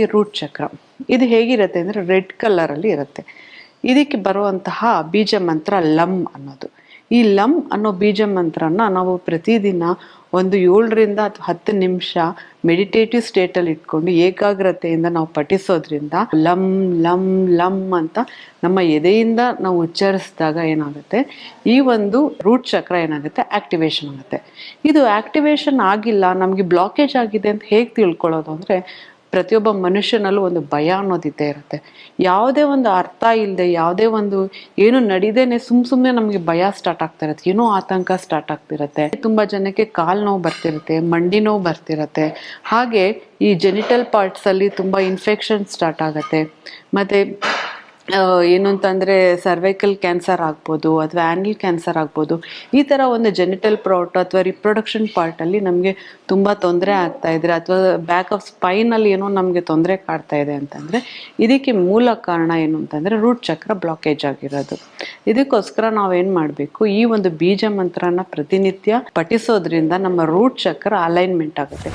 ಈ ರೂಟ್ ಚಕ್ರ ಇದು ಹೇಗಿರುತ್ತೆ ಅಂದರೆ ರೆಡ್ ಕಲರಲ್ಲಿ ಇರುತ್ತೆ. ಇದಕ್ಕೆ ಬರುವಂತಹ ಬೀಜ ಮಂತ್ರ ಲಮ್ ಅನ್ನೋದು. ಈ ಲಮ್ ಅನ್ನೋ ಬೀಜ ಮಂತ್ರನ ನಾವು ಪ್ರತಿದಿನ ಒಂದು 7ರಿಂದ ಅಥವಾ 10 ನಿಮಿಷ ಮೆಡಿಟೇಟಿವ್ ಸ್ಟೇಟಲ್ಲಿ ಇಟ್ಕೊಂಡು ಏಕಾಗ್ರತೆಯಿಂದ ನಾವು ಪಠಿಸೋದ್ರಿಂದ ಲಮ್ ಲಮ್ ಲಮ್ ಅಂತ ನಮ್ಮ ಎದೆಯಿಂದ ನಾವು ಉಚ್ಚರಿಸಿದಾಗ ಏನಾಗುತ್ತೆ, ಈ ಒಂದು ರೂಟ್ ಚಕ್ರ ಏನಾಗುತ್ತೆ ಆಕ್ಟಿವೇಶನ್ ಆಗುತ್ತೆ. ಇದು ಆಕ್ಟಿವೇಶನ್ ಆಗಿಲ್ಲ, ನಮಗೆ ಬ್ಲಾಕೇಜ್ ಆಗಿದೆ ಅಂತ ಹೇಗೆ ತಿಳ್ಕೊಳ್ಳೋದು ಅಂದರೆ, ಪ್ರತಿಯೊಬ್ಬ ಮನುಷ್ಯನಲ್ಲೂ ಒಂದು ಭಯ ಅನ್ನೋದಿದ್ದೇ ಇರುತ್ತೆ. ಯಾವುದೇ ಒಂದು ಅರ್ಥ ಇಲ್ಲದೆ, ಯಾವುದೇ ಒಂದು ಏನು ನಡೀದೇನೆ ಸುಮ್ಮನೆ ನಮಗೆ ಭಯ ಸ್ಟಾರ್ಟ್ ಆಗ್ತಾ ಇರುತ್ತೆ, ಏನೋ ಆತಂಕ ಸ್ಟಾರ್ಟ್ ಆಗ್ತಿರುತ್ತೆ. ತುಂಬ ಜನಕ್ಕೆ ಕಾಲು ನೋವು ಬರ್ತಿರುತ್ತೆ, ಮಂಡಿ ನೋವು ಬರ್ತಿರುತ್ತೆ. ಹಾಗೆ ಈ ಜೆನಿಟಲ್ ಪಾರ್ಟ್ಸಲ್ಲಿ ತುಂಬ ಇನ್ಫೆಕ್ಷನ್ ಸ್ಟಾರ್ಟ್ ಆಗುತ್ತೆ. ಮತ್ತು ಏನು ಅಂತಂದರೆ ಸರ್ವೈಕಲ್ ಕ್ಯಾನ್ಸರ್ ಆಗ್ಬೋದು ಅಥವಾ ಆ್ಯನಲ್ ಕ್ಯಾನ್ಸರ್ ಆಗ್ಬೋದು. ಈ ಥರ ಒಂದು ಜೆನಿಟಲ್ ಪಾರ್ಟ್ ಅಥವಾ ರಿಪ್ರೊಡಕ್ಷನ್ ಪಾರ್ಟಲ್ಲಿ ನಮಗೆ ತುಂಬ ತೊಂದರೆ ಆಗ್ತಾ ಇದ್ರೆ, ಅಥವಾ ಬ್ಯಾಕ್ ಆಫ್ ಸ್ಪೈನಲ್ಲಿ ಏನೋ ನಮಗೆ ತೊಂದರೆ ಕಾಡ್ತಾ ಇದೆ ಅಂತಂದರೆ, ಇದಕ್ಕೆ ಮೂಲ ಕಾರಣ ಏನು ಅಂತಂದರೆ ರೂಟ್ ಚಕ್ರ ಬ್ಲಾಕೇಜ್ ಆಗಿರೋದು. ಇದಕ್ಕೋಸ್ಕರ ನಾವೇನು ಮಾಡಬೇಕು, ಈ ಒಂದು ಬೀಜ ಮಂತ್ರನ ಪ್ರತಿನಿತ್ಯ ಪಠಿಸೋದ್ರಿಂದ ನಮ್ಮ ರೂಟ್ ಚಕ್ರ ಅಲೈನ್ಮೆಂಟ್ ಆಗುತ್ತೆ.